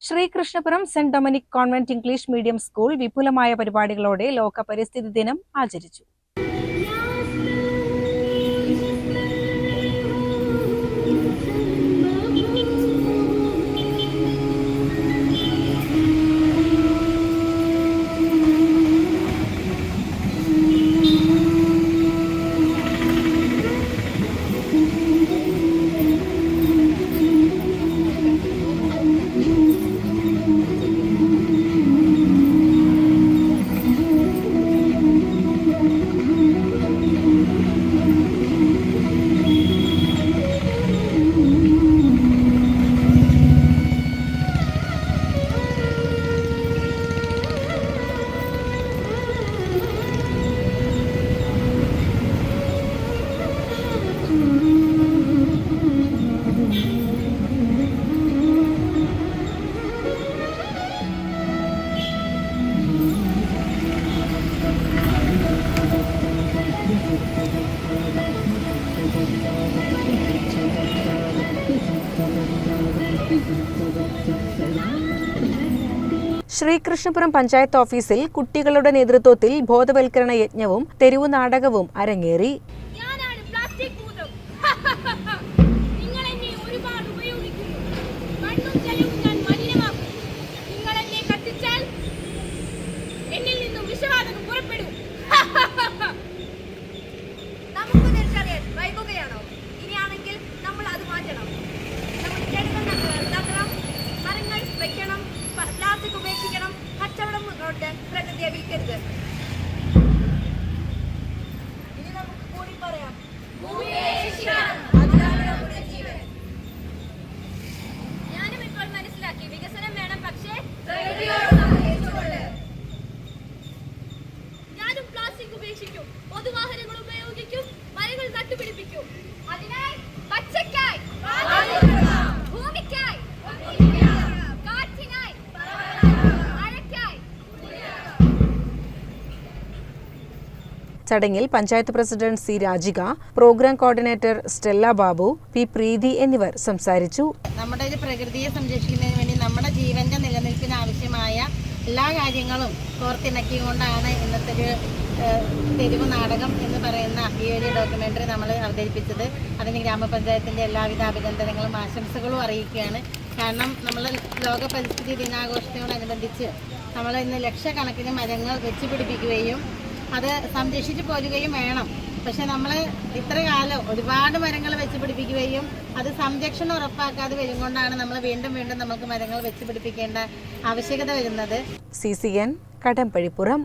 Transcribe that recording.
Sreekrishnapuram saint Dominic convent English medium school വിപുലമായ പരിപാടികളോടെ ലോക പരിസ്ഥിതി ദിനം ആചരിച്ചു. ശ്രീകൃഷ്ണപുരം പഞ്ചായത്ത് ഓഫീസിൽ കുട്ടികളുടെ നേതൃത്വത്തിൽ ബോധവൽക്കരണ യജ്ഞവും തെരുവു നാടകവും അരങ്ങേറി. പൊതുവാഹനങ്ങൾ ഉപയോഗിക്കും, മരങ്ങൾ നട്ടുപിടിപ്പിക്കും. അതിനായി പച്ചക്കായി, ഭൂമിക്കായി, കാറ്റിനായി, മഴയ്ക്കായി. ചടങ്ങിൽ panchayat president C Rajika, programme coordinator Stella Babu, P Preethi എന്നിവർ സംസാരിച്ചു. നമ്മുടെ പ്രകൃതിയെ സംരക്ഷിക്കുന്നതിന് വേണ്ടി നമ്മുടെ ജീവന്റെ നിലനിൽപ്പിന് ആവശ്യമായ എല്ലാ കാര്യങ്ങളും കോർത്തിണക്കിക്കൊണ്ടാണ് ഇന്നത്തെ ഒരു തെരുവ് നാടകം എന്ന് പറയുന്ന ഈ ഒരു ഡോക്യുമെൻ്ററി നമ്മൾ അവതരിപ്പിച്ചത്. അതിന് ഗ്രാമപഞ്ചായത്തിൻ്റെ എല്ലാവിധ അഭിനന്ദനങ്ങളും ആശംസകളും അറിയിക്കുകയാണ്. കാരണം നമ്മൾ ലോക പരിസ്ഥിതി ദിനാഘോഷത്തോടനുബന്ധിച്ച് നമ്മൾ ഇന്ന് ലക്ഷക്കണക്കിന് മരങ്ങൾ വെച്ച് പിടിപ്പിക്കുകയും അത് സംരക്ഷിച്ച് പോരുകയും വേണം. പക്ഷെ നമ്മൾ ഇത്ര കാലം ഒരുപാട് മരങ്ങൾ വെച്ച് പിടിപ്പിക്കുകയും അത് സംരക്ഷണം ഉറപ്പാക്കാതെ വരും കൊണ്ടാണ് നമ്മൾ വീണ്ടും നമുക്ക് മരങ്ങൾ വെച്ച് പിടിപ്പിക്കേണ്ട ആവശ്യകത വരുന്നത്. CCN കടമ്പഴിപ്പുറം.